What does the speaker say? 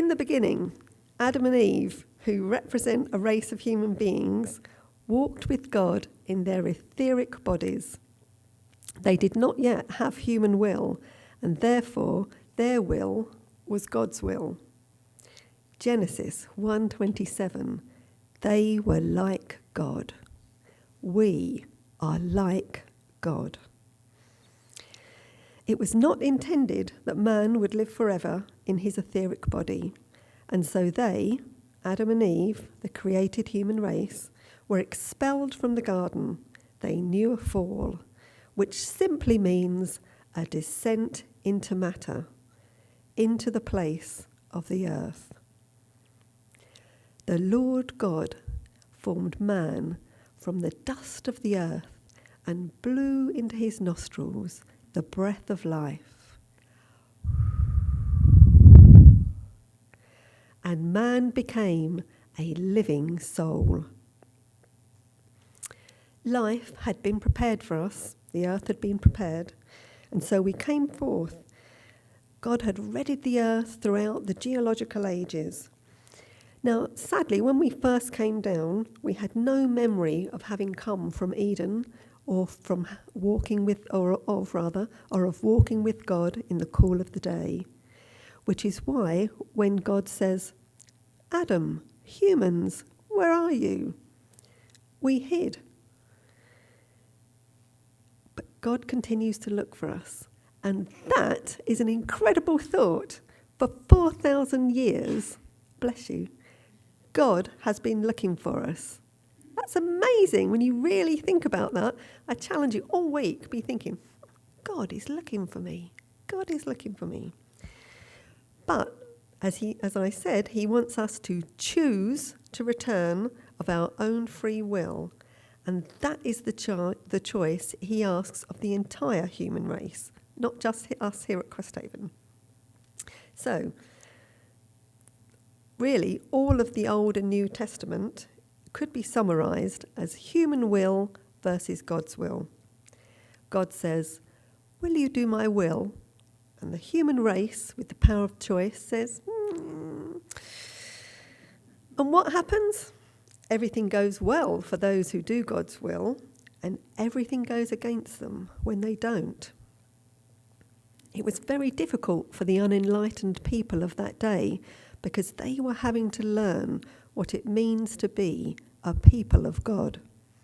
In the beginning, Adam and Eve, who represent a race of human beings, walked with God in their etheric bodies. They did not yet have human will, and therefore their will was God's will. Genesis 1:27, they were like God. We are like God. It was not intended that man would live forever in his etheric body, and so they, Adam and Eve, the created human race, were expelled from the garden. They knew a fall, which simply means a descent into matter, into the place of the earth. The Lord God formed man from the dust of the earth and blew into his nostrils the breath of life. And man became a living soul. Life had been prepared for us. The earth had been prepared. And so we came forth. God had readied the earth throughout the geological ages. Now, sadly, when we first came down, we had no memory of having come from Eden or from walking with, or of walking with God in the cool of the day. Which is why when God says, Adam, humans, where are you? We hid. But God continues to look for us. And that is an incredible thought. For 4,000 years, bless you, God has been looking for us. That's amazing when you really think about that. I challenge you all week, be thinking, God is looking for me. God is looking for me. But as I said, he wants us to choose to return of our own free will. And that is the choice he asks of the entire human race, not just us here at Questhaven. So, really, all of the Old and New Testament could be summarised as human will versus God's will. God says, will you do my will? And the human race, with the power of choice, says, And what happens? Everything goes well for those who do God's will, and everything goes against them when they don't. It was very difficult for the unenlightened people of that day because they were having to learn what it means to be a people of God.